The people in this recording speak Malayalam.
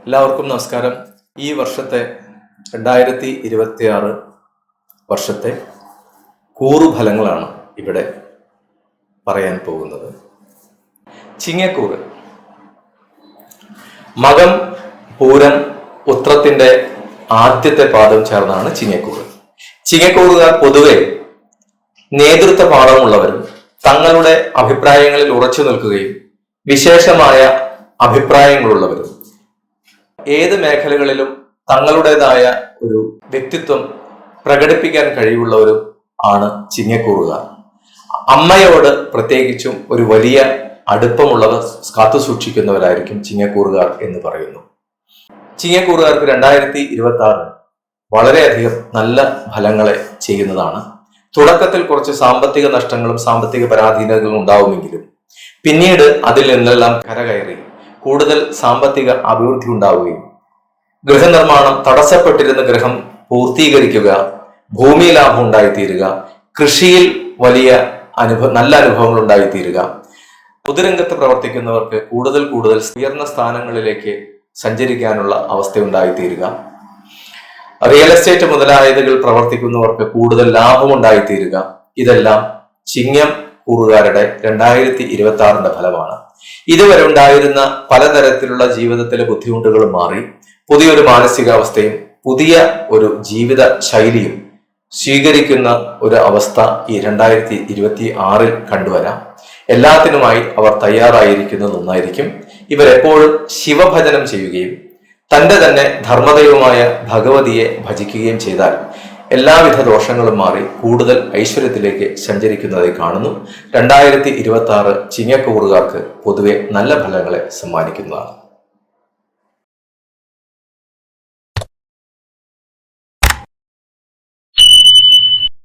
എല്ലാവർക്കും നമസ്കാരം. ഈ വർഷത്തെ 2026 വർഷത്തെ കൂറുഫലങ്ങളാണ് ഇവിടെ പറയാൻ പോകുന്നത്. ചിങ്ങക്കൂറ്. മകം, പൂരം, ഉത്രത്തിന്റെ ആദ്യത്തെ പാദം ചേർന്നാണ് ചിങ്ങക്കൂറ്. ചിങ്ങക്കൂറുകാർ പൊതുവെ നേതൃത്വ പാഠമുള്ളവരും തങ്ങളുടെ അഭിപ്രായങ്ങളിൽ ഉറച്ചു നിൽക്കുകയും വിശേഷമായ അഭിപ്രായങ്ങളുള്ളവരും ഏത് മേഖലകളിലും തങ്ങളുടേതായ ഒരു വ്യക്തിത്വം പ്രകടിപ്പിക്കാൻ കഴിവുള്ളവരും ആണ് ചിങ്ങക്കൂറുകാർ. അമ്മയോട് പ്രത്യേകിച്ചും ഒരു വലിയ അടുപ്പമുള്ളവർ കാത്തു സൂക്ഷിക്കുന്നവരായിരിക്കും ചിങ്ങക്കൂറുകാർ എന്ന് പറയുന്നു. ചിങ്ങക്കൂറുകാർക്ക് 2026 വളരെയധികം നല്ല ഫലങ്ങളെ ചെയ്യുന്നതാണ്. തുടക്കത്തിൽ കുറച്ച് സാമ്പത്തിക നഷ്ടങ്ങളും സാമ്പത്തിക പരാധീനതകളും ഉണ്ടാവുമെങ്കിലും പിന്നീട് അതിൽ നിന്നെല്ലാം കരകയറി കൂടുതൽ സാമ്പത്തിക അഭിവൃദ്ധി ഉണ്ടാവുകയും ഗൃഹനിർമ്മാണം തടസ്സപ്പെട്ടിരുന്ന ഗൃഹം പൂർത്തീകരിക്കുക, ഭൂമി ലാഭം ഉണ്ടായിത്തീരുക, കൃഷിയിൽ വലിയ നല്ല അനുഭവങ്ങൾ ഉണ്ടായിത്തീരുക, പൊതുരംഗത്ത് പ്രവർത്തിക്കുന്നവർക്ക് കൂടുതൽ ഉയർന്ന സ്ഥാനങ്ങളിലേക്ക് സഞ്ചരിക്കാനുള്ള അവസ്ഥ ഉണ്ടായിത്തീരുക, റിയൽ എസ്റ്റേറ്റ് മുതലായതുകൾ പ്രവർത്തിക്കുന്നവർക്ക് കൂടുതൽ ലാഭം ഉണ്ടായിത്തീരുക. ഇതെല്ലാം ചിങ്ങം കൂറുകാരുടെ 2026 ഫലമാണ്. ഇതുവരെ ഉണ്ടായിരുന്ന പലതരത്തിലുള്ള ജീവിതത്തിലെ ബുദ്ധിമുട്ടുകളും മാറി പുതിയൊരു മാനസികാവസ്ഥയും പുതിയ ഒരു ജീവിത ശൈലിയും സ്വീകരിക്കുന്ന ഒരു അവസ്ഥ ഈ 2026 കണ്ടുവരാം. എല്ലാത്തിനുമായി അവർ തയ്യാറായിരിക്കുന്നത് ഒന്നായിരിക്കും. ഇവരെപ്പോഴും ശിവഭജനം ചെയ്യുകയും തന്റെ തന്നെ ധർമ്മദൈവമായ ഭഗവതിയെ ഭജിക്കുകയും ചെയ്താൽ എല്ലാവിധ ദോഷങ്ങളും മാറി കൂടുതൽ ഐശ്വര്യത്തിലേക്ക് സഞ്ചരിക്കുന്നതായി കാണുന്നു. 2026 ചിങ്ങക്കൂറുകാർക്ക് പൊതുവെ നല്ല ഫലങ്ങളെ സമ്മാനിക്കുന്നതാണ്.